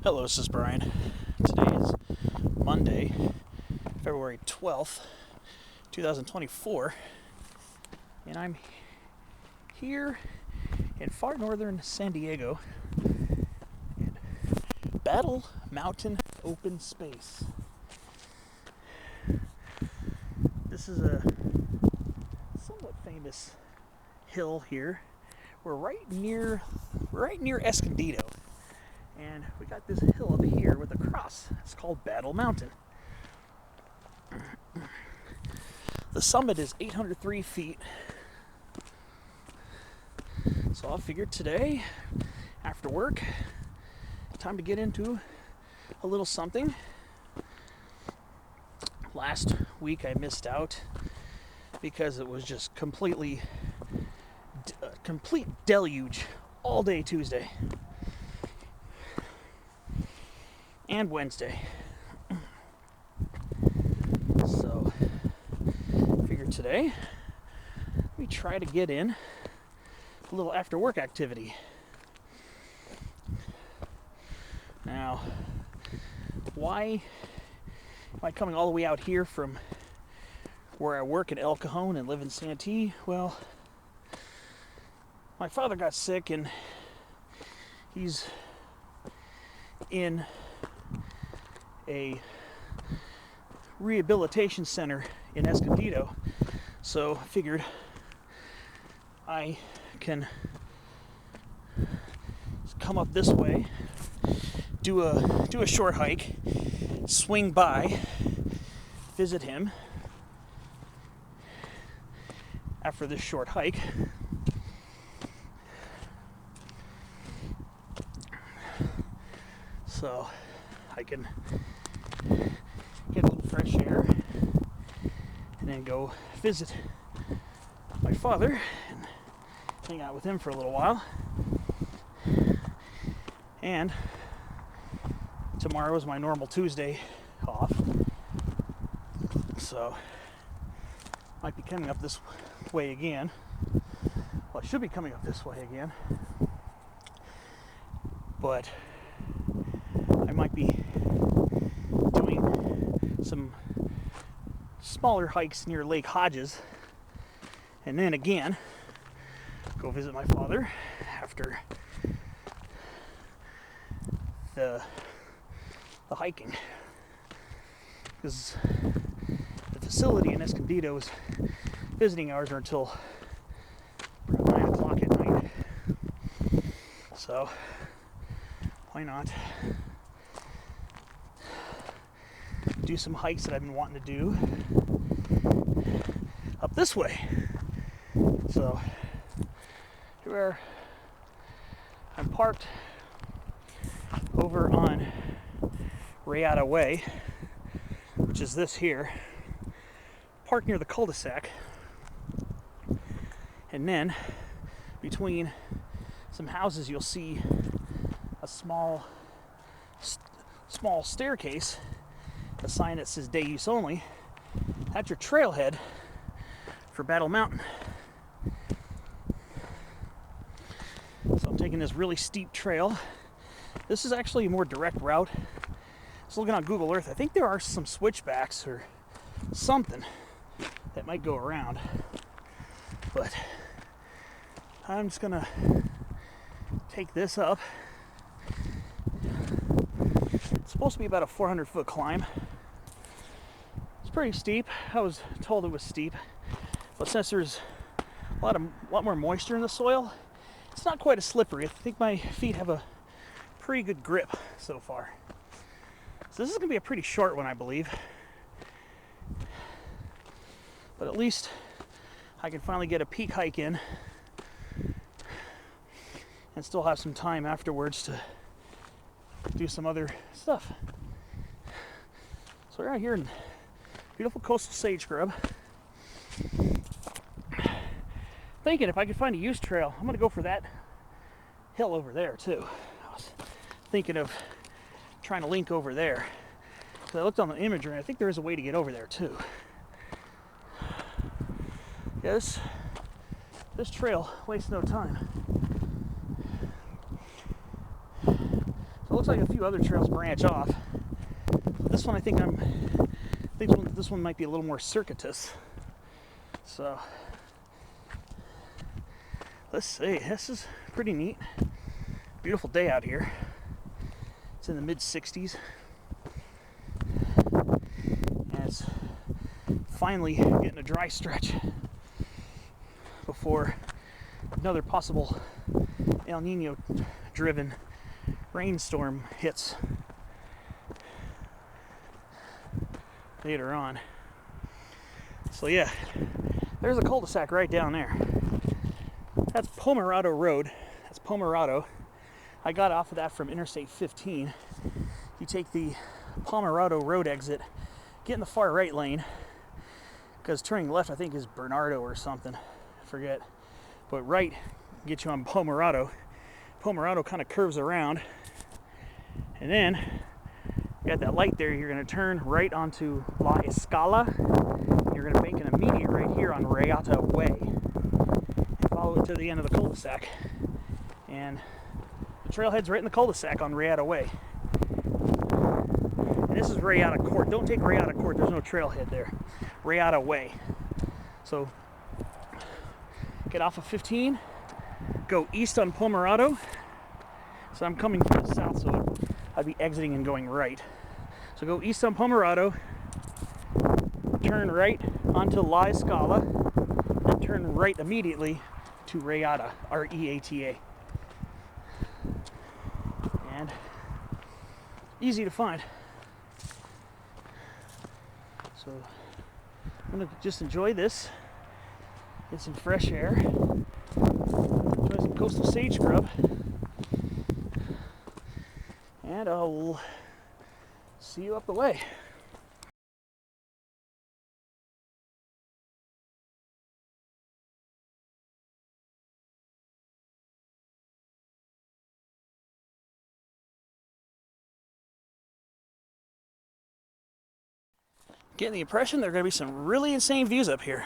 Hello, this is Brian. Today is Monday, February 12th, 2024, and I'm here in far northern San Diego in Battle Mountain Open Space. This is a somewhat famous hill here. We're right near Escondido. And we got this hill up here with a cross. It's called Battle Mountain. The summit is 803 feet. So I figured today, after work, time to get into a little something. Last week I missed out because it was just complete deluge all day Tuesday and Wednesday. So, figured today we try to get in a little after work activity. Now, why am I coming all the way out here from where I work in El Cajon and live in Santee? Well, my father got sick and he's in a rehabilitation center in Escondido, so I figured I can come up this way, do a short hike, swing by, visit him after this short hike. So I can get a little fresh air and then go visit my father and hang out with him for a little while. And tomorrow is my normal Tuesday off, so might be coming up this way again. Well, I should be coming up this way again, but I might be doing some smaller hikes near Lake Hodges, and then again go visit my father after the hiking, because the facility in Escondido's visiting hours are until around 9 o'clock at night, so why not do some hikes that I've been wanting to do up this way. So here I'm parked over on Rayada Way, which is this here, parked near the cul-de-sac, and then between some houses you'll see a small staircase, a sign that says day use only. That's your trailhead for Battle Mountain. So I'm taking this really steep trail. This is actually a more direct route. I was looking on Google Earth. I think there are some switchbacks or something that might go around, but I'm just gonna take this up. It's supposed to be about a 400-foot climb. It's pretty steep. I was told it was steep, but since there's a lot more moisture in the soil, it's not quite as slippery. I think my feet have a pretty good grip so far. So this is going to be a pretty short one, I believe. But at least I can finally get a peak hike in and still have some time afterwards to do some other stuff. So we're out here in beautiful coastal sage scrub. Thinking if I could find a used trail, I'm going to go for that hill over there too. I was thinking of trying to link over there. So I looked on the imagery and I think there is a way to get over there too. Yes, this trail wastes no time. So it looks looks like a few other trails branch off. This one, I think this one might be a little more circuitous. So let's see. This is pretty neat. Beautiful day out here. It's in the mid 60s, and it's finally getting a dry stretch before another possible El Nino driven rainstorm hits later on. So yeah, there's a cul-de-sac right down there. That's Pomerado Road. That's Pomerado. I got off of that from Interstate 15. You take the Pomerado Road exit, get in the far right lane, because turning left I think is Bernardo or something, I forget. But right get you on Pomerado. Pomerado kind of curves around, and then you got that light there. You're going to turn right onto La Escala. You're going to make an immediate right here on Rayata Way, and follow it to the end of the cul-de-sac, and the trailhead's right in the cul-de-sac on Rayata Way. And this is Rayata Court. Don't take Rayata Court. There's no trailhead there. Rayata Way. So get off of 15, go east on Pomerado. So I'm coming from the south, so I'd be exiting and going right. So go east on Pomerado, turn right onto La Escala, then turn right immediately to Rayata, R-E-A-T-A. And easy to find. So I'm gonna just enjoy this, get some fresh air, enjoy some coastal sage scrub, and I'll see you up the way. Getting the impression there are going to be some really insane views up here.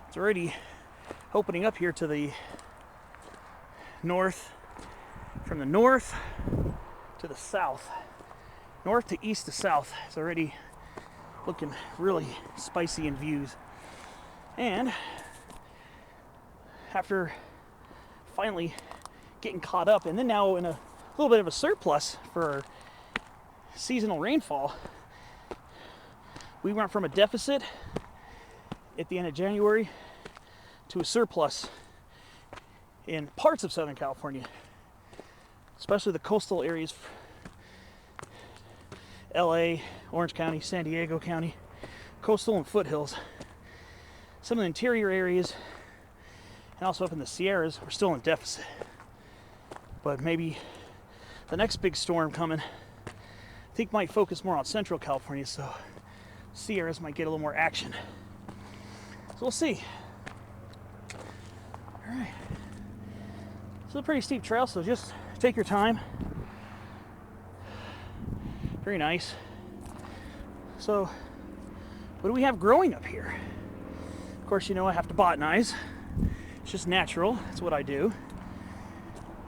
It's already opening up here to the north, from the north to the south, north to east to south. It's already looking really spicy in views. And after finally getting caught up, and then now in a little bit of a surplus for seasonal rainfall, we went from a deficit at the end of January to a surplus in parts of Southern California, especially the coastal areas, LA, Orange County, San Diego County, coastal and foothills. Some of the interior areas, and also up in the Sierras, we're still in deficit. But maybe the next big storm coming, I think, might focus more on Central California, so Sierras might get a little more action. So we'll see. All right. It's a pretty steep trail, so just take your time. Very nice. So, what do we have growing up here? Of course, you know I have to botanize. It's just natural. That's what I do.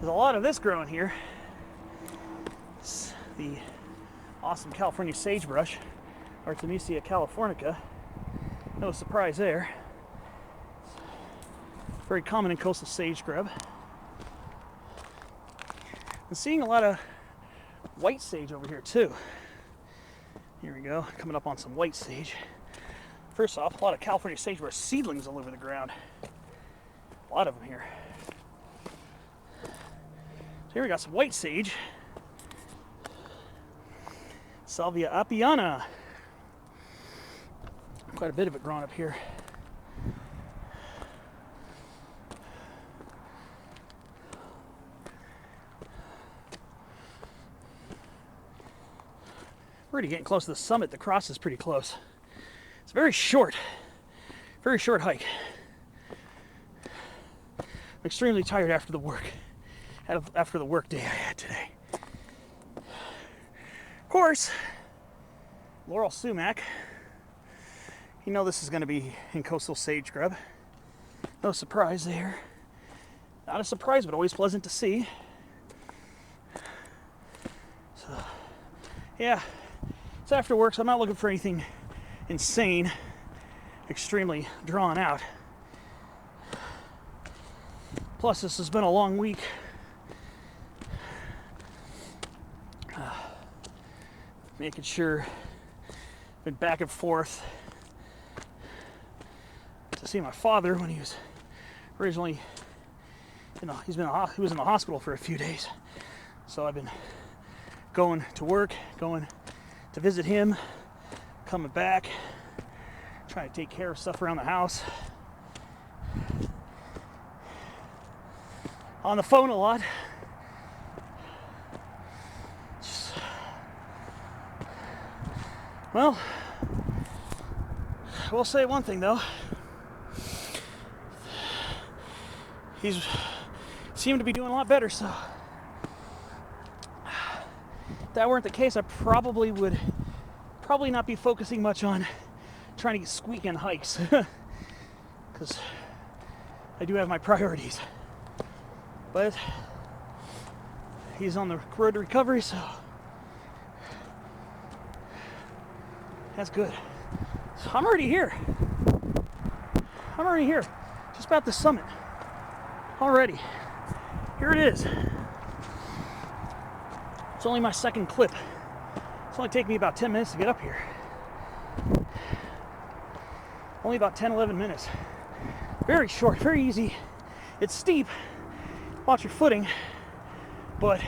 There's a lot of this growing here. It's the awesome California sagebrush, Artemisia californica. No surprise there. It's very common in coastal sage scrub. I'm seeing a lot of white sage over here too. Here we go, coming up on some white sage. First off, a lot of California sagebrush seedlings all over the ground. A lot of them here. So here we got some white sage. Salvia apiana. Quite a bit of it growing up here. We're already getting close to the summit. The cross is pretty close. It's very short hike. I'm extremely tired after the work day I had today. Of course, laurel sumac. You know this is going to be in coastal sage scrub. No surprise there. Not a surprise, but always pleasant to see. Yeah, it's after work, so I'm not looking for anything insane, extremely drawn out. Plus, this has been a long week. Making sure, been back and forth to see my father when he was originally, he was in the hospital for a few days. So I've been going to work, going to visit him, coming back, trying to take care of stuff around the house. On the phone a lot. Well, I will say one thing though. He's seemed to be doing a lot better, so if that weren't the case, I probably would not be focusing much on trying to get weekend hikes, because I do have my priorities. But he's on the road to recovery, so that's good. So I'm already here. Just about the summit. Already. Here it is. It's only my second clip. It's only taken me about 10 minutes to get up here. Only about 10, 11 minutes. Very short, very easy. It's steep. Watch your footing, but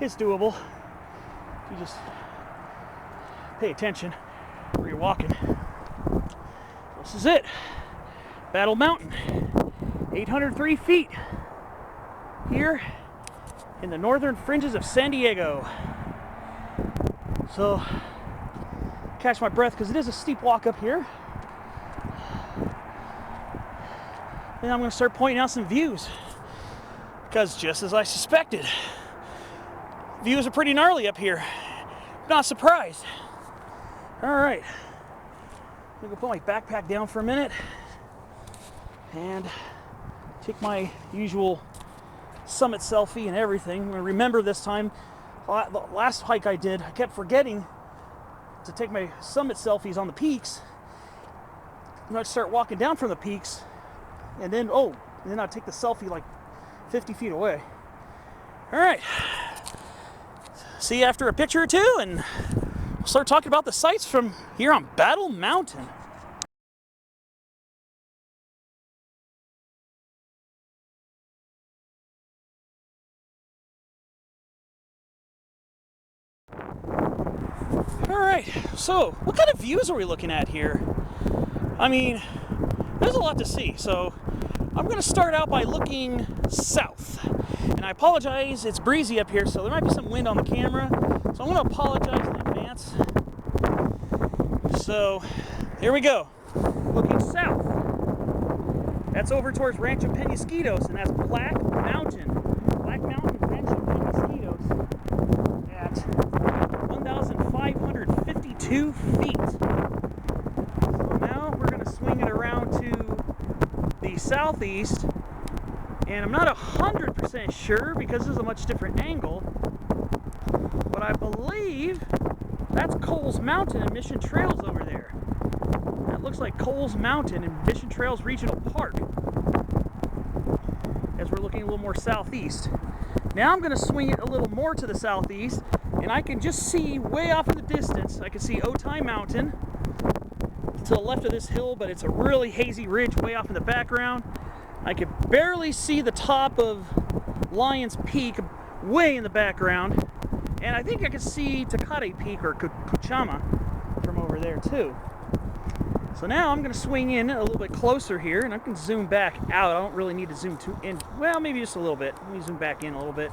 it's doable. You just pay attention where you're walking. This is it. Battle Mountain. 803 feet. Here in the northern fringes of San Diego. So, catch my breath because it is a steep walk up here. And I'm going to start pointing out some views. Because just as I suspected, views are pretty gnarly up here. Not surprised. Alright. I'm going to put my backpack down for a minute. And take my usual summit selfie and everything. I'm going to remember this time, the last hike I did, I kept forgetting to take my summit selfies on the peaks. And I'd start walking down from the peaks, and then I'd take the selfie like 50 feet away. All right. See you after a picture or two, and we'll start talking about the sights from here on Battle Mountain. All right, so what kind of views are we looking at here? I mean, there's a lot to see, so I'm going to start out by looking south. And I apologize, it's breezy up here, so there might be some wind on the camera, so I'm going to apologize in advance. So, here we go. Looking south. That's over towards Rancho Penasquitos, and that's Black Mountain. Black Mountain, Rancho Penasquitos at 1,552 feet. So now we're going to swing it around to the southeast, and I'm not 100% sure because this is a much different angle, but I believe that's Coles Mountain and Mission Trails over there. That looks like Coles Mountain and Mission Trails Regional Park, as we're looking a little more southeast. Now I'm going to swing it a little more to the southeast, and I can just see way off in the distance, I can see Otay Mountain to the left of this hill, but it's a really hazy ridge way off in the background. I can barely see the top of Lyons Peak way in the background, and I think I can see Tecate Peak or Cuchama from over there too. So now I'm going to swing in a little bit closer here, and I can zoom back out. I don't really need to zoom too in, well, maybe just a little bit. Let me zoom back in a little bit.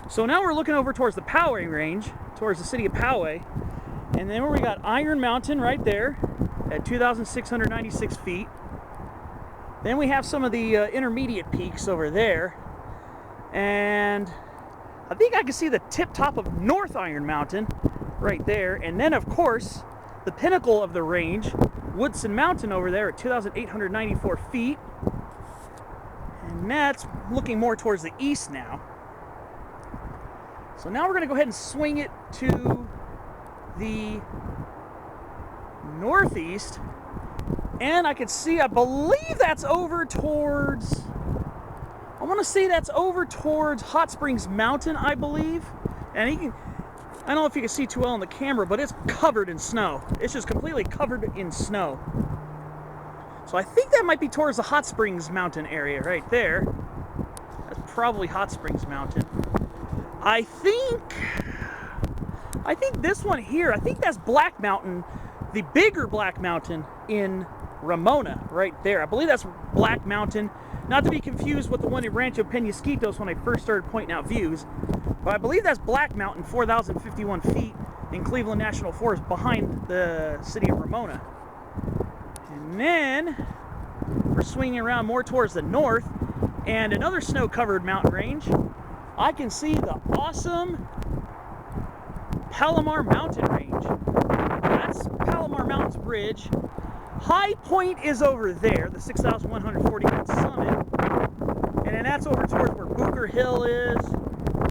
So now we're looking over towards the Powell range, towards the city of Powell, and then we got Iron Mountain right there at 2,696 feet. Then we have some of the intermediate peaks over there, and I think I can see the tip top of North Iron Mountain right there, and then of course the pinnacle of the range, Woodson Mountain over there at 2,894 feet, and that's looking more towards the east now. So now we're going to go ahead and swing it to the northeast, and I can see, I believe that's over towards, I want to say that's over towards Hot Springs Mountain, I believe. And you can, I don't know if you can see too well on the camera, but it's covered in snow. It's just completely covered in snow. So I think that might be towards the Hot Springs Mountain area right there. That's probably Hot Springs Mountain. I think this one here, I think that's Black Mountain, the bigger Black Mountain in Ramona, right there. I believe that's Black Mountain. Not to be confused with the one in Rancho Penasquitos when I first started pointing out views. But I believe that's Black Mountain, 4,051 feet in Cleveland National Forest behind the city of Ramona. And then we're swinging around more towards the north, and another snow-covered mountain range. I can see the awesome Palomar Mountain Range. That's Palomar Mountain's ridge. High Point is over there, the 6,140-foot summit. And then that's over towards where Booker Hill is,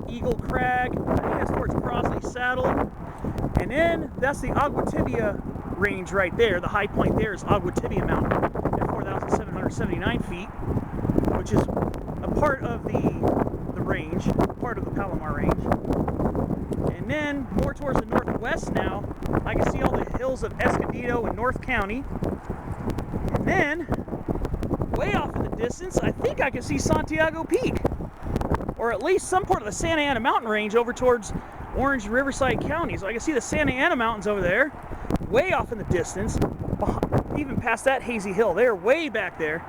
Eagle Crag. I think that's towards Crosley Saddle. And then that's the Agua Tibia range right there. The high point there is Agua Tibia Mountain at 4,779 feet, which is a part of the range, part of the Palomar range. And then more towards the northwest now, I can see all the hills of Escondido and North County. And then, way off in the distance, I think I can see Santiago Peak, or at least some part of the Santa Ana Mountain Range over towards Orange and Riverside counties. So I can see the Santa Ana Mountains over there, way off in the distance, even past that hazy hill there, way back there.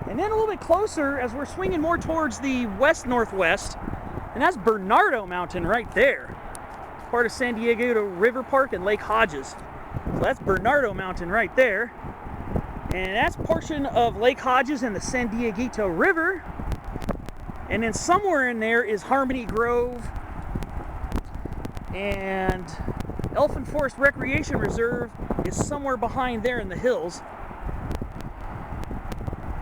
And then a little bit closer, as we're swinging more towards the west-northwest, and that's Bernardo Mountain right there. It's part of San Diego River Park and Lake Hodges. So that's Bernardo Mountain right there. And that's a portion of Lake Hodges and the San Dieguito River. And then somewhere in there is Harmony Grove and Elephant Forest Recreation Reserve is somewhere behind there in the hills.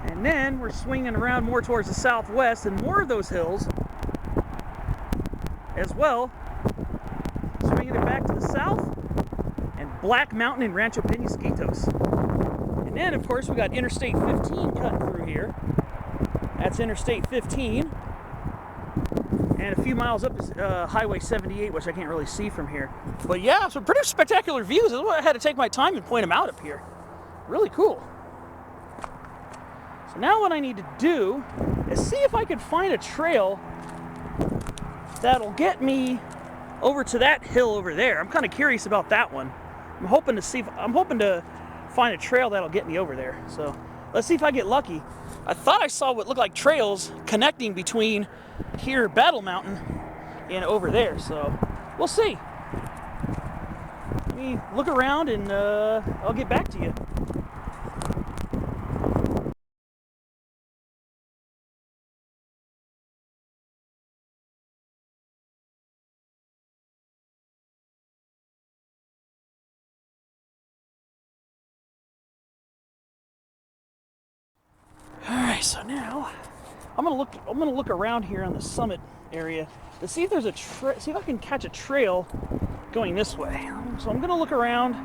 And then we're swinging around more towards the southwest and more of those hills as well. Swinging it back to the south and Black Mountain and Rancho Penasquitos. And then, of course, we got Interstate 15 cutting through here. That's Interstate 15. And a few miles up is Highway 78, which I can't really see from here. But yeah, some pretty spectacular views. That's why I had to take my time and point them out up here. Really cool. So now what I need to do is see if I can find a trail that'll get me over to that hill over there. I'm kind of curious about that one. I'm hoping to find a trail that'll get me over there. So let's see if I get lucky. I thought I saw what looked like trails connecting between here, Battle Mountain, and over there. So we'll see. Let me look around and I'll get back to you. Alright, so now I'm gonna look around here on the summit area to see if there's see if I can catch a trail going this way. So I'm gonna look around.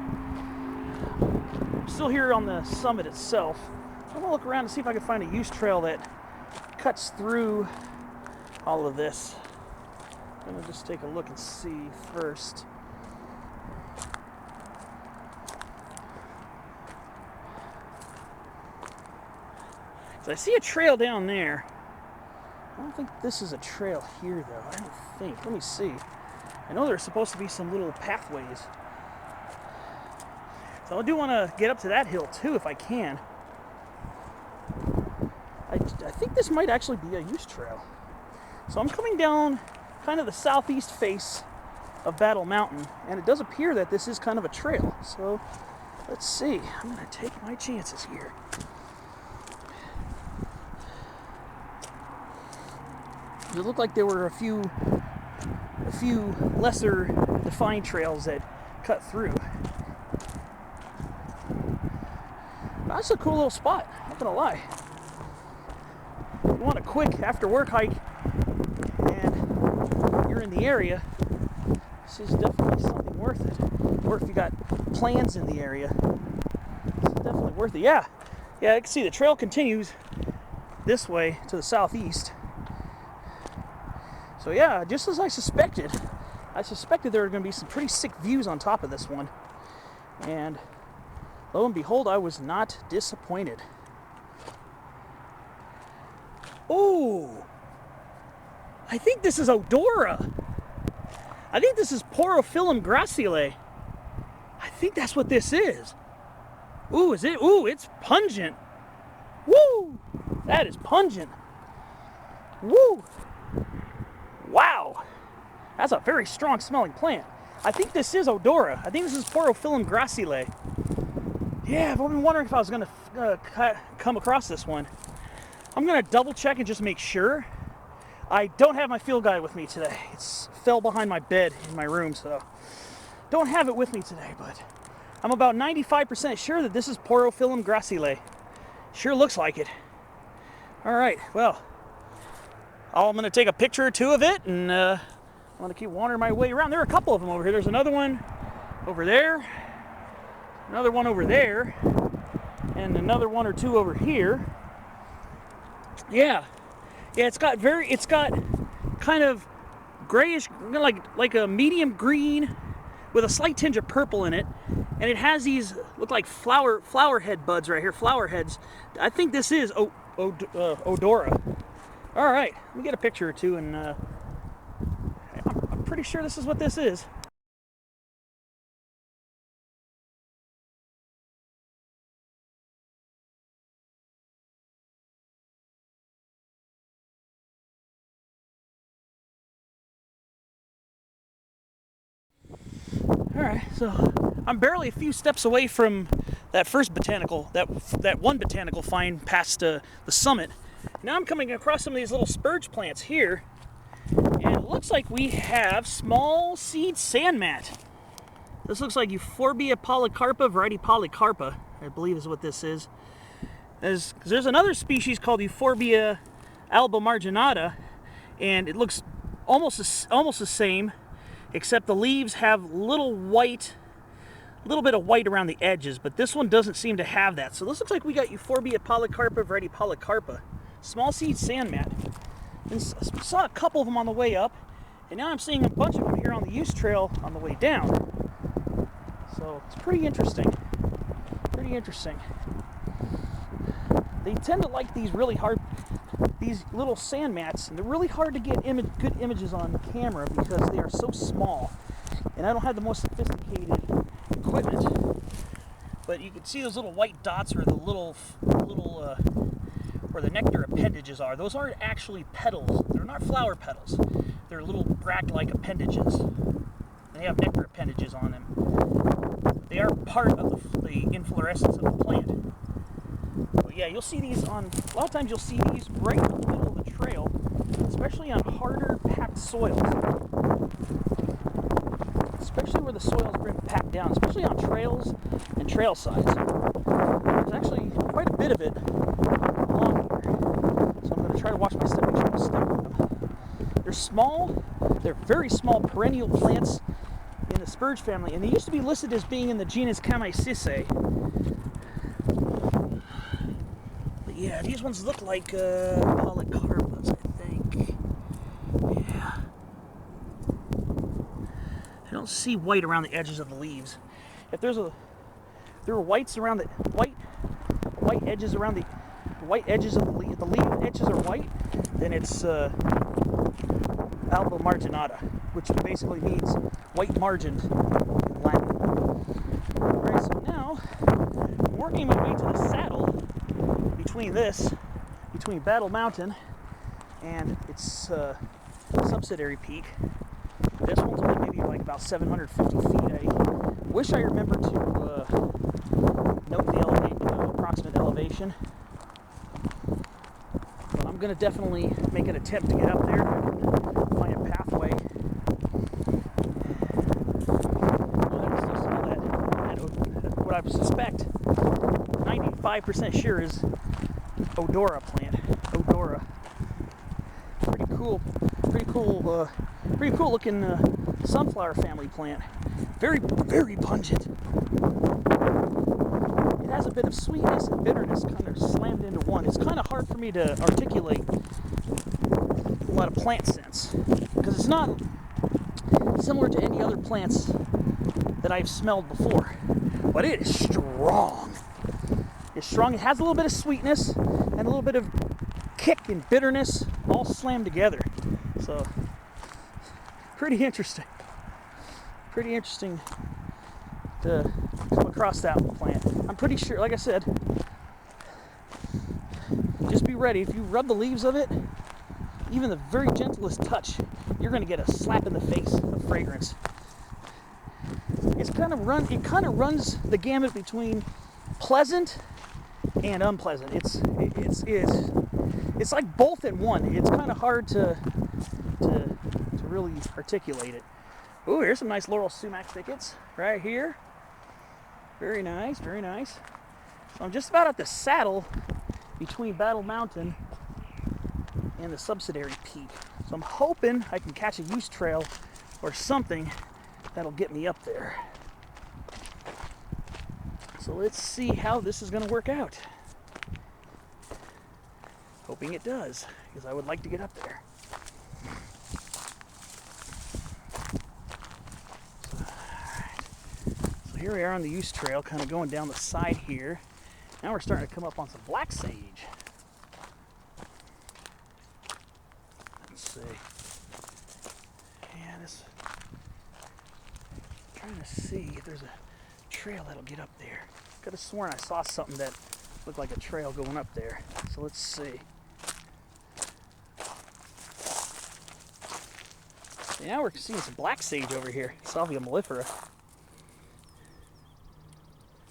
I'm still here on the summit itself. So I'm gonna look around to see if I can find a use trail that cuts through all of this. I'm gonna just take a look and see first. So I see a trail down there. I don't think this is a trail here, though. I don't think. Let me see. I know there's supposed to be some little pathways. So I do want to get up to that hill, too, if I can. I think this might actually be a use trail. So I'm coming down kind of the southeast face of Battle Mountain, and it does appear that this is kind of a trail. So let's see. I'm going to take my chances here. It looked like there were a few lesser defined trails that cut through. That's a cool little spot, not gonna lie. If you want a quick after work hike and you're in the area, this is definitely something worth it. or if you got plans in the area, it's definitely worth it. Yeah, I can see the trail continues this way to the southeast. So yeah, just as I suspected there were going to be some pretty sick views on top of this one. And lo and behold, I was not disappointed. Oh, I think this is Odora. I think this is Porophyllum gracile. I think that's what this is. Ooh, is it? Ooh, it's pungent. Woo! That is pungent. Woo! Wow! That's a very strong smelling plant. I think this is Odora. I think this is Porophyllum gracile. Yeah, I've been wondering if I was going to come across this one. I'm going to double check and just make sure. I don't have my field guide with me today. It's fell behind my bed in my room, so don't have it with me today, but I'm about 95% sure that this is Porophyllum gracile. Sure looks like it. All right, well, I'm going to take a picture or two of it, and I'm going to keep wandering my way around. There are a couple of them over here. There's another one over there, another one over there, and another one or two over here. Yeah, it's got kind of grayish, like a medium green with a slight tinge of purple in it, and it has these look like flower head buds right here, flower heads. I think this is Odora. All right, let me get a picture or two, and I'm pretty sure this is what this is. All right, so I'm barely a few steps away from that first botanical, that one botanical find past the summit. Now I'm coming across some of these little spurge plants here, and it looks like we have small seed sand mat. This looks like Euphorbia polycarpa, variety polycarpa, I believe is what this is. There's another species called Euphorbia albomarginata, and it looks almost the same, except the leaves have a little bit of white around the edges, but this one doesn't seem to have that. So this looks like we got Euphorbia polycarpa, variety polycarpa, small seed sand mat. And saw a couple of them on the way up, and now I'm seeing a bunch of them here on the use trail on the way down. So it's pretty interesting. Pretty interesting. They tend to like these little sand mats, and they're really hard to get good images on camera because they are so small, and I don't have the most sophisticated equipment. But you can see those little white dots, or the little where the nectar appendages are. Those aren't actually petals. They're not flower petals. They're little bract-like appendages. They have nectar appendages on them. They are part of the inflorescence of the plant. But yeah, you'll see these a lot of times you'll see these right in the middle of the trail, especially on harder packed soils. Especially where the soil's been packed down, especially on trails and trail sides. There's actually quite a bit of it along here. So I'm going to try to watch my step, make sure I don't step on them. They're small, they're very small perennial plants in the spurge family, and they used to be listed as being in the genus Chamaesyce. But yeah, these ones look like polycarpas, I think. Yeah. I don't see white around the edges of the leaves. If there were whites around the white edges around the white edges of the leaf edges are white, then it's albomarginata, which basically means white margined in Latin. Alright, so now I'm working my way to the saddle between Battle Mountain and its subsidiary peak. This one's only maybe like about 750 feet. I wish I remembered to note the approximate elevation. But I'm going to definitely make an attempt to get up there and find a pathway. Well, I can still smell that what I suspect, 95% sure is Odora plant. Odora. Pretty cool looking sunflower family plant. Very, very pungent. It has a bit of sweetness and bitterness kind of slammed into one. It's kind of hard for me to articulate a lot of plant scents because it's not similar to any other plants that I've smelled before, but it is strong. It's strong. It has a little bit of sweetness and a little bit of kick and bitterness all slammed together. So pretty interesting. Pretty interesting to come across that plant. I'm pretty sure, like I said, just be ready. If you rub the leaves of it, even the very gentlest touch, you're going to get a slap in the face of fragrance. It kind of runs the gamut between pleasant and unpleasant. It's like both in one. It's kind of hard to really articulate it. Ooh, here's some nice laurel sumac thickets right here. Very nice, very nice. So I'm just about at the saddle between Battle Mountain and the subsidiary peak. So I'm hoping I can catch a use trail or something that'll get me up there. So let's see how this is going to work out. Hoping it does, because I would like to get up there. So here we are on the use trail, kind of going down the side here. Now we're starting to come up on some black sage. Let's see. Yeah, trying to see if there's a trail that'll get up there. Could have sworn I saw something that looked like a trail going up there. So let's see. Now we're seeing some black sage over here, Salvia mellifera.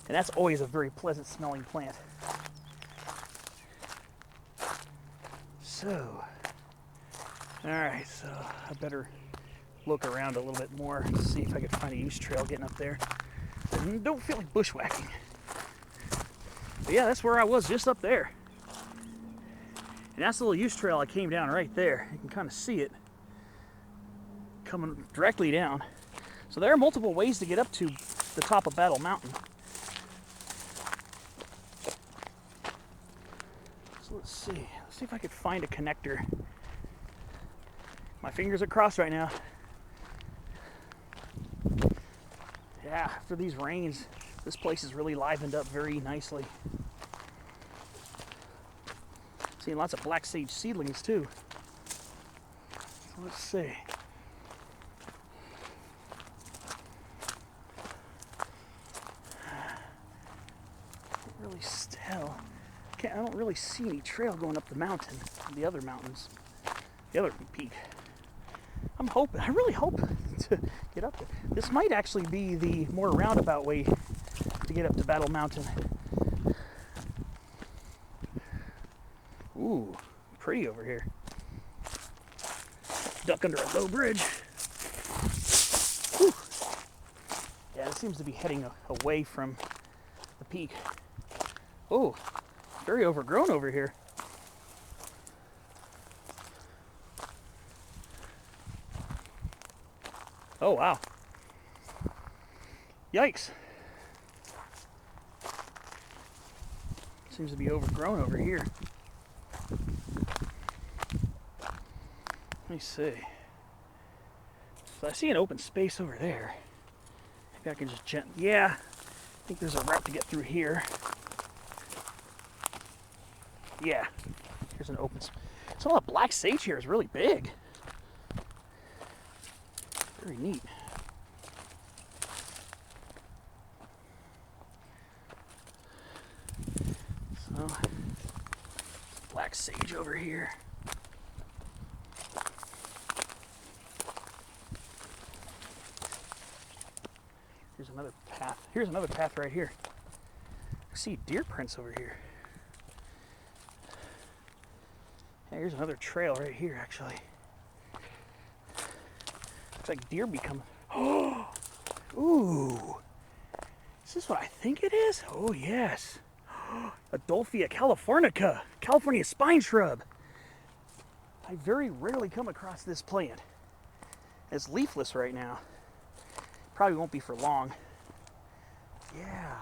And that's always a very pleasant smelling plant. So, alright, so I better look around a little bit more to see if I can find a use trail getting up there. I don't feel like bushwhacking. But yeah, that's where I was, just up there. And that's the little use trail I came down right there. You can kind of see it coming directly down. So there are multiple ways to get up to the top of Battle Mountain. So let's see if I could find a connector. My fingers are crossed right now. Yeah, after these rains, this place is really livened up very nicely. Seeing lots of black sage seedlings too. So let's see. I don't really see any trail going up the mountain, the other mountains, the other peak. I really hope to get up there. This might actually be the more roundabout way to get up to Battle Mountain. Ooh, pretty over here. Duck under a low bridge. Whew. Yeah, it seems to be heading away from the peak. Oh, very overgrown over here. Oh, wow. Yikes. Seems to be overgrown over here. Let me see. So I see an open space over there. Maybe I can just yeah, I think there's a route to get through here. Yeah, here's an open space. Some of the black sage here is really big. Very neat. So, black sage over here. Here's another path. Here's another path right here. I see deer prints over here. Hey, here's another trail right here, actually. Looks like deer become. Oh, ooh! Is this what I think it is? Oh yes, Adolphia californica, California spine shrub. I very rarely come across this plant. It's leafless right now, Probably won't be for long. Yeah.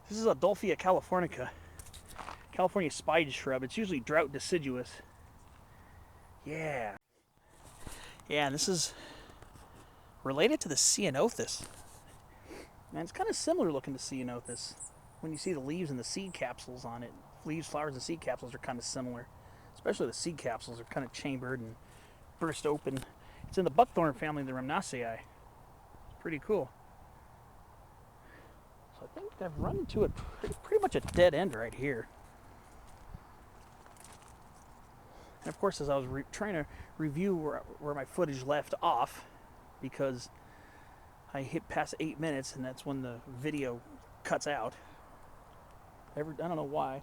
This is Adolphia californica. California spide shrub. It's usually drought deciduous. Yeah. Yeah, and this is related to the ceanothus. Man, it's kind of similar looking to ceanothus. When you see the leaves and the seed capsules on it. Leaves, flowers, and seed capsules are kind of similar. Especially the seed capsules are kind of chambered and burst open. It's in the buckthorn family of the Rhamnaceae. It's pretty cool. So I think I've run into a pretty much a dead end right here. And of course, as I was trying to review where my footage left off, because I hit past 8 minutes and that's when the video cuts out. I don't know why.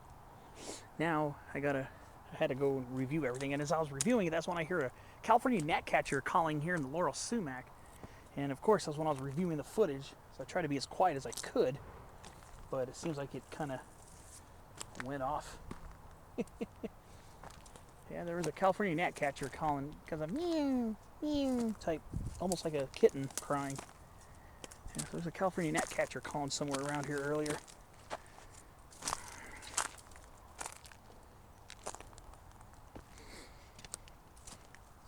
Now I had to go review everything, and as I was reviewing it, that's when I hear a California gnatcatcher calling here in the laurel sumac. And of course, that's when I was reviewing the footage, so I tried to be as quiet as I could, but it seems like it kind of went off. Yeah, there was a California gnatcatcher calling because of meow, meow type, almost like a kitten crying. Yeah, so there's a California gnatcatcher calling somewhere around here earlier.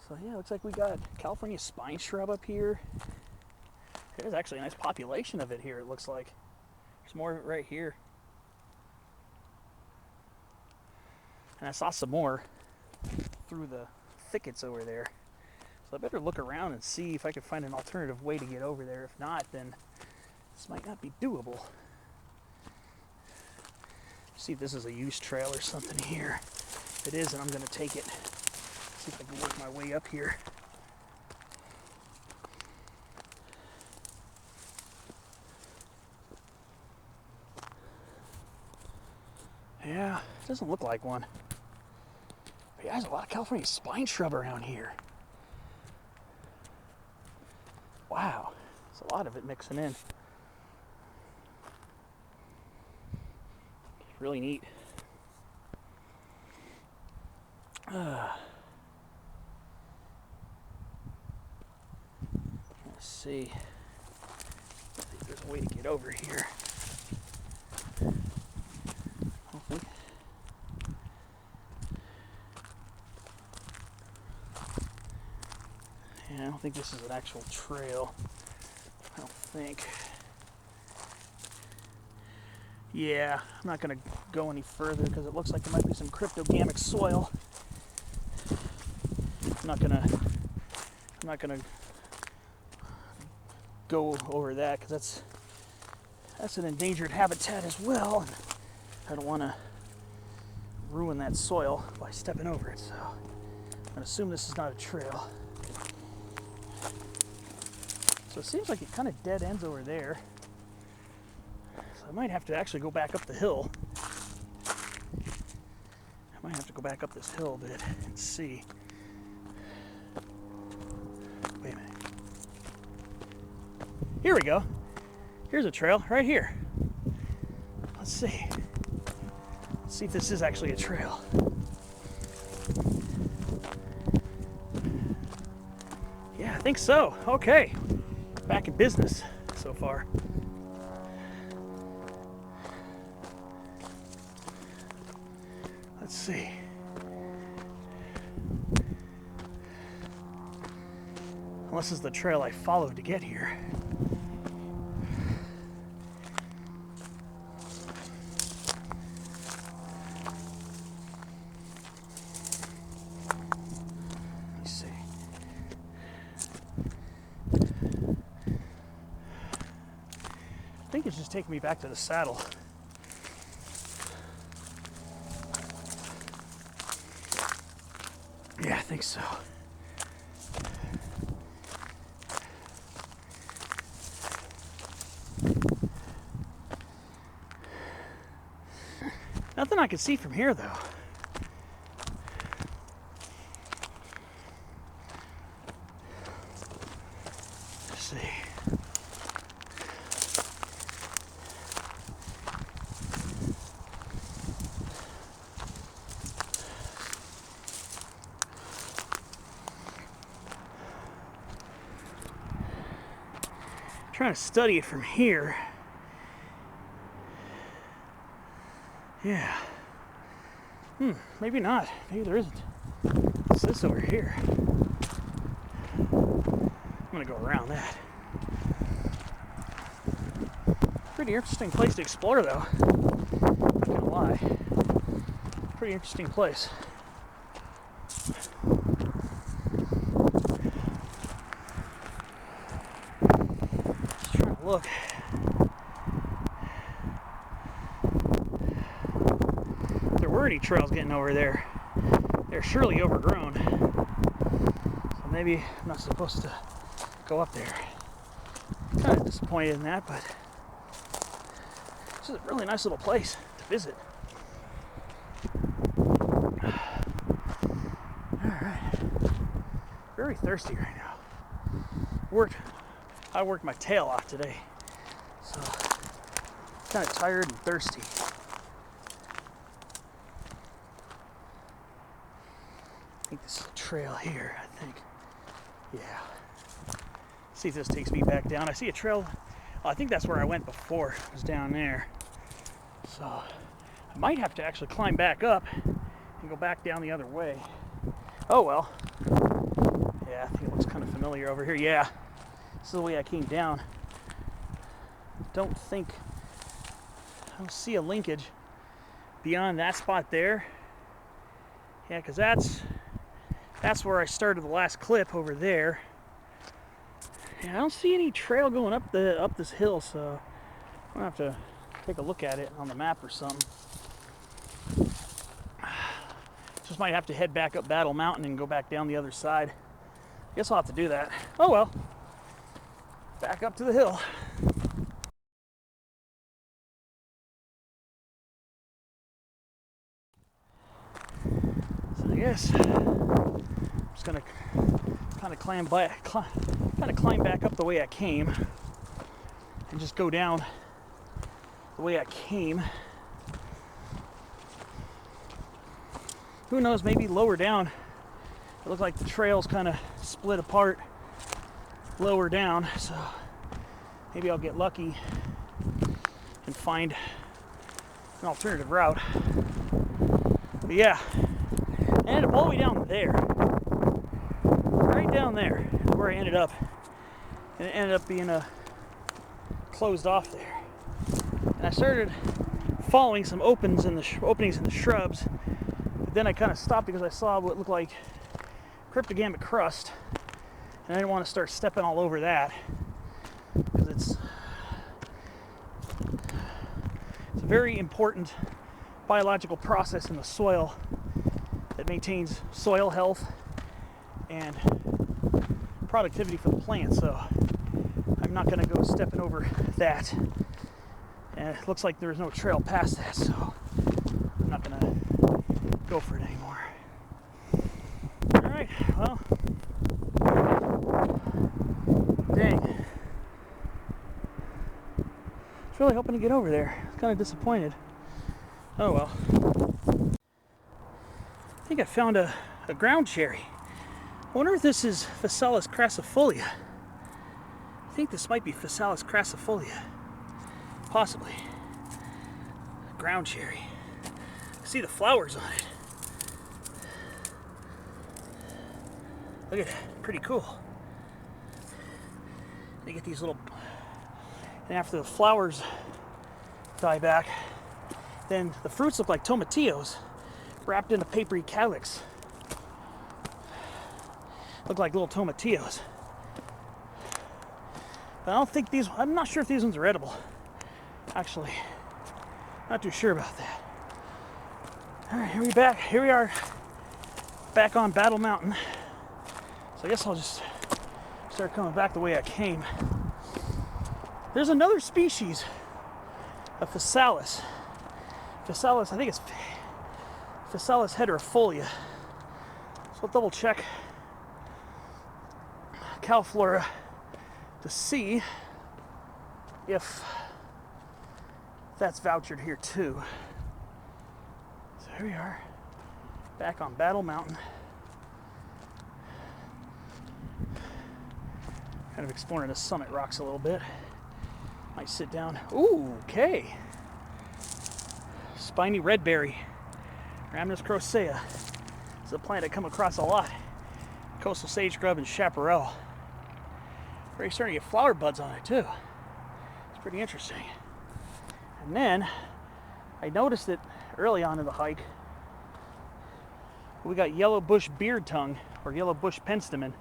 So yeah, looks like we got California spine shrub up here. There's actually a nice population of it here, it looks like. There's more right here. And I saw some more through the thickets over there. So I better look around and see if I can find an alternative way to get over there. If not, then this might not be doable. See if this is a used trail or something here. If it is, then I'm going to take it. See if I can work my way up here. Yeah, it doesn't look like one. But yeah, there's a lot of California spine shrub around here. Wow, there's a lot of it mixing in. It's really neat. Let's see. Let's see if there's a way to get over here. Hopefully. Yeah, I don't think this is an actual trail. I don't think. Yeah, I'm not going to go any further because it looks like there might be some cryptogamic soil. I'm not gonna go over that because that's an endangered habitat as well. I don't want to ruin that soil by stepping over it, so I'm gonna assume this is not a trail. So it seems like it kind of dead ends over there. So I might have to actually go back up the hill. I might have to go back up this hill a bit and see. Wait a minute. Here we go. Here's a trail right here. Let's see. Let's see if this is actually a trail. Yeah, I think so. Okay. Back in business so far. Let's see. Unless this is the trail I followed to get here. Let's see. I think it's just taking me back to the saddle. Yeah, I think so. Nothing I can see from here, though. Let's see. trying to study it from here. Yeah. Maybe not. Maybe there isn't. What's this over here? I'm gonna go around that. Pretty interesting place to explore, though. Not gonna lie. Pretty interesting place. Just trying to look. If there were any trails getting over there, they're surely overgrown. So maybe I'm not supposed to go up there. Kind of disappointed in that, but this is a really nice little place to visit. Alright. Very thirsty right now. I worked my tail off today. So kind of tired and thirsty. I think this is a trail here, I think. Yeah. See if this takes me back down. I see a trail. Oh, I think that's where I went before. It was down there. So I might have to actually climb back up and go back down the other way. Oh well. Yeah, I think it looks kind of familiar over here. Yeah. This is the way I came down. I don't see a linkage beyond that spot there. Yeah, because that's where I started the last clip over there. Yeah, I don't see any trail going up this hill, so I'm gonna have to take a look at it on the map or something. Just might have to head back up Battle Mountain and go back down the other side. Guess I'll have to do that. Oh well. Back up to the hill. So I guess I'm just gonna kind of climb back up the way I came and just go down the way I came. Who knows, maybe lower down. It looked like the trails kind of split apart lower down, so maybe I'll get lucky and find an alternative route. But yeah, I ended up all the way down there. Right down there where I ended up. And it ended up being closed off there. And I started following some openings in the shrubs, but then I kind of stopped because I saw what looked like cryptogamic crust, and I didn't want to start stepping all over that because it's a very important biological process in the soil that maintains soil health and productivity for the plant, so I'm not going to go stepping over that. And it looks like there's no trail past that, so I'm not going to go for it anymore. Alright, well, dang. I was really hoping to get over there. I was kind of disappointed. Oh well. I think I found a ground cherry. I wonder if this is Physalis crassifolia. I think this might be Physalis crassifolia. Possibly. Ground cherry. I see the flowers on it. Look at that. Pretty cool. They get these little... And after the flowers die back, then the fruits look like tomatillos wrapped in a papery calyx. Look like little tomatillos. But I don't think these... I'm not sure if these ones are edible. Actually, not too sure about that. All right, here we are back on Battle Mountain. So I guess I'll just start coming back the way I came. There's another species of Physalis. Physalis, I think it's Physalis heterofolia. So I'll double check CalFlora to see if that's vouchered here too. So here we are, back on Battle Mountain. Kind of exploring the summit rocks a little bit. Might sit down. Ooh, okay. Spiny redberry, Rhamnus crocea. This is a plant I come across a lot. Coastal sage scrub and chaparral. Already starting to get flower buds on it too. It's pretty interesting. And then I noticed it early on in the hike. We got yellow bush beard tongue, or yellow bush penstemon.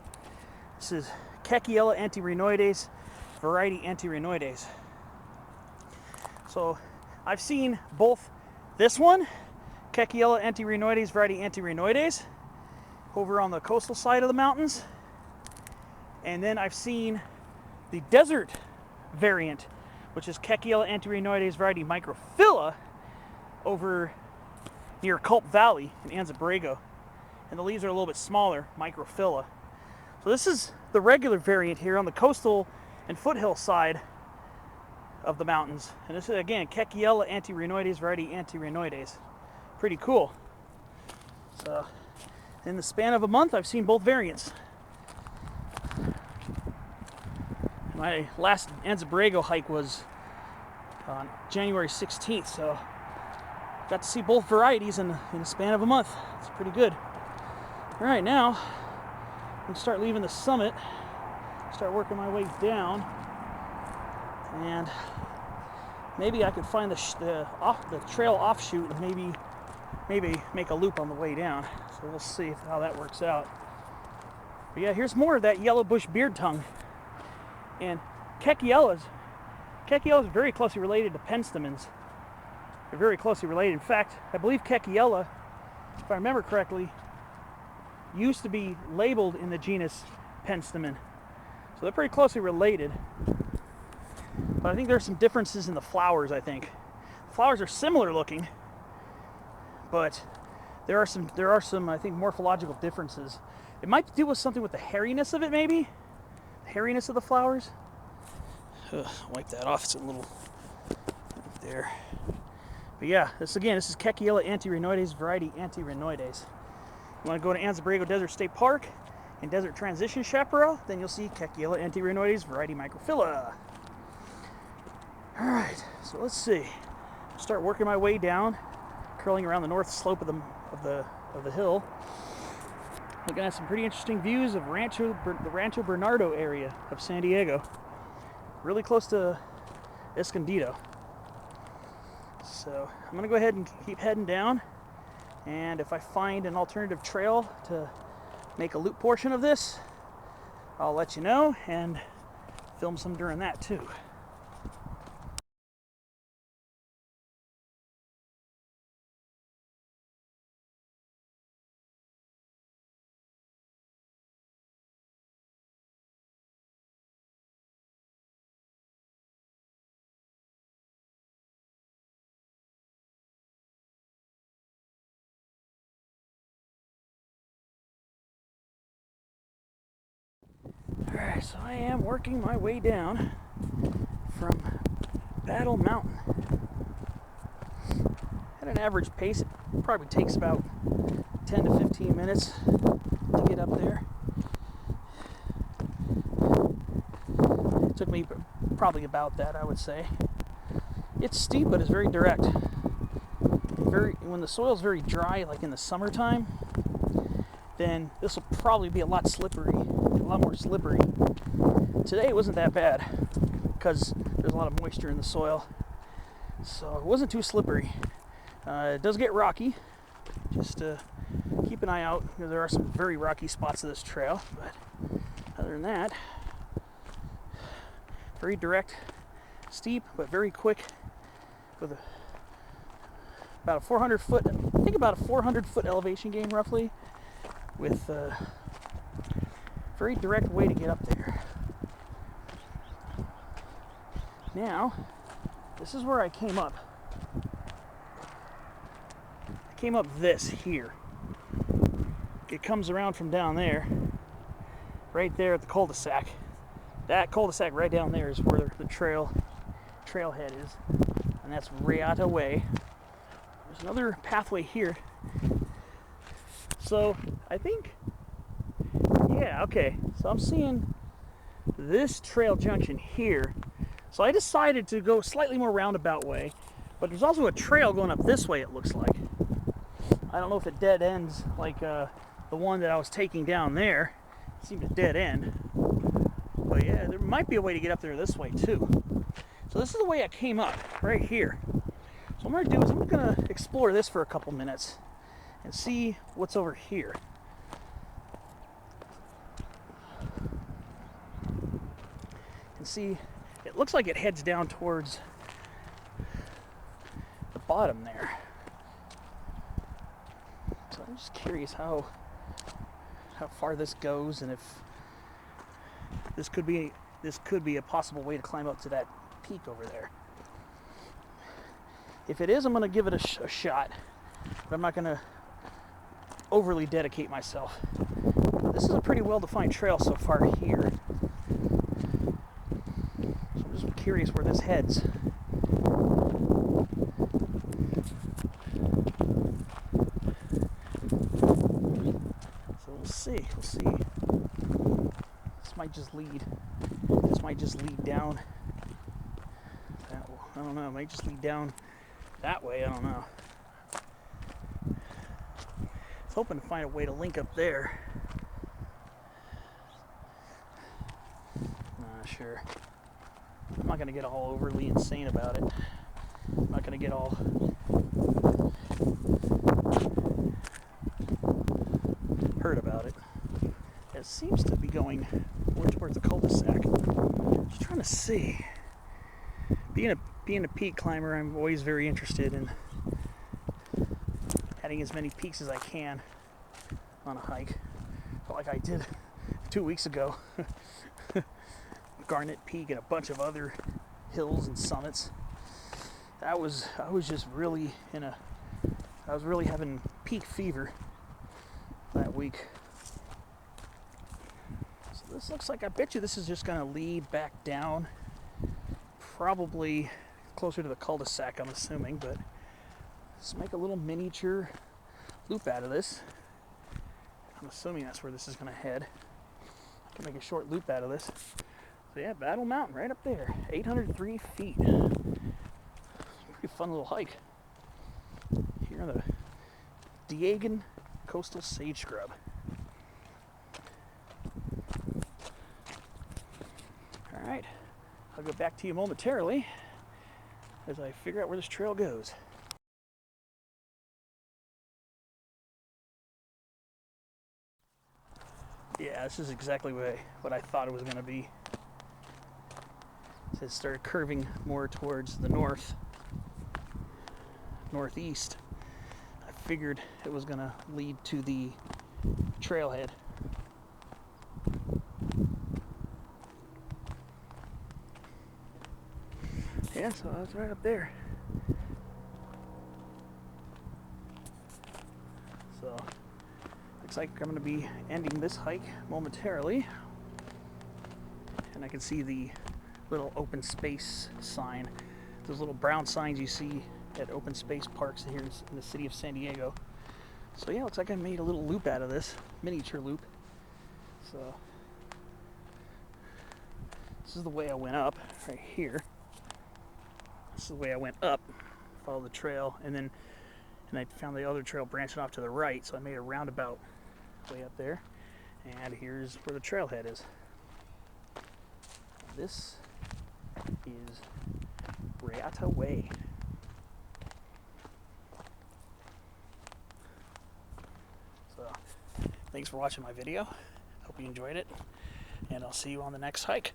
This is Kekiella antirhinoides, variety antirhinoides. So I've seen both this one, Kekiella antirhinoides, variety antirhinoides, over on the coastal side of the mountains. And then I've seen the desert variant, which is Kekiella antirhinoides, variety microphylla, over near Culp Valley in Anza-Borrego. And the leaves are a little bit smaller, microphylla. So this is the regular variant here on the coastal and foothill side of the mountains. And this is, again, Kekiella antirhinoides, variety antirhinoides. Pretty cool. So in the span of a month, I've seen both variants. My last Anza-Borrego hike was on January 16th, so got to see both varieties in the span of a month. It's pretty good. All right, now I'm gonna start leaving the summit, start working my way down, and maybe I could find the trail offshoot and maybe make a loop on the way down. So we'll see how that works out. But yeah, here's more of that yellow bush beard tongue. And Kekiella is very closely related to penstemons. They're very closely related. In fact, I believe Kekiella, if I remember correctly, used to be labeled in the genus penstemon. So they're pretty closely related. But I think there's some differences in the flowers, I think. The flowers are similar looking, but there are some I think morphological differences. It might do with something with the hairiness of it, maybe? The hairiness of the flowers. Wipe that off, it's a little there. But yeah, this is Kekiella antirhinoides, variety antirhinoides. You want to go to Anza-Borrego Desert State Park and Desert Transition Chaparral, then you'll see Kekiella antirhinoides, variety microphylla. All right, so let's see. Start working my way down, curling around the north slope of the hill. Looking at some pretty interesting views of the Rancho Bernardo area of San Diego, really close to Escondido. So I'm gonna go ahead and keep heading down, and if I find an alternative trail to make a loop portion of this, I'll let you know and film some during that too. Alright, so I am working my way down from Battle Mountain. At an average pace, it probably takes about 10 to 15 minutes to get up there. It took me probably about that, I would say. It's steep, but it's very direct. When the soil's very dry, like in the summertime, then this will probably be a lot more slippery. Today it wasn't that bad because there's a lot of moisture in the soil, so it wasn't too slippery. It does get rocky. Just keep an eye out, because there are some very rocky spots of this trail, but other than that, very direct, steep, but very quick, with about a 400 foot elevation gain roughly, with a very direct way to get up there. Now, this is where I came up. I came up this here. It comes around from down there, right there at the cul-de-sac. That cul-de-sac right down there is where the trailhead is, and that's Rayata Way. There's another pathway here. So I think, yeah, okay. So I'm seeing this trail junction here So I decided to go slightly more roundabout way, but there's also a trail going up this way, it looks like. I don't know if it dead ends like the one that I was taking down there. It seemed to dead end. But yeah, there might be a way to get up there this way too. So this is the way I came up, right here. So what I'm going to do is I'm going to explore this for a couple minutes and see what's over here. And see, it looks like it heads down towards the bottom there. So I'm just curious how far this goes, and if this could be a possible way to climb up to that peak over there. If it is, I'm going to give it a shot, but I'm not going to overly dedicate myself. This is a pretty well-defined trail so far here. So I'm just curious where this heads. So we'll see. This might just lead down. I don't know, it might just lead down that way, I don't know. I was hoping to find a way to link up there. Not sure. I'm not going to get all overly insane about it. I'm not going to get all hurt about it. It seems to be going more towards the cul-de-sac. Just trying to see. Being a peak climber, I'm always very interested in adding as many peaks as I can on a hike. Like I did 2 weeks ago. Garnet Peak and a bunch of other hills and summits. I was just really I was really having peak fever that week. So this looks like, I bet you this is just going to lead back down, probably closer to the cul-de-sac, I'm assuming, but let's make a little miniature loop out of this. I'm assuming that's where this is going to head. I can make a short loop out of this. So yeah, Battle Mountain right up there, 803 feet. Pretty fun little hike. Here in the Diegan Coastal Sage Scrub. Alright, I'll go back to you momentarily as I figure out where this trail goes. Yeah, this is exactly what I thought it was going to be. It started curving more towards the northeast. I figured it was going to lead to the trailhead. Yeah, so that's right up there. So, looks like I'm going to be ending this hike momentarily. And I can see the little open space sign. Those little brown signs you see at open space parks here in the city of San Diego. So yeah, looks like I made a little loop out of this, miniature loop. So, this is the way I went up, right here. This is the way I went up, followed the trail, and I found the other trail branching off to the right, so I made a roundabout way up there. And here's where the trailhead is. This is Reata Way. So, thanks for watching my video. Hope you enjoyed it, and I'll see you on the next hike.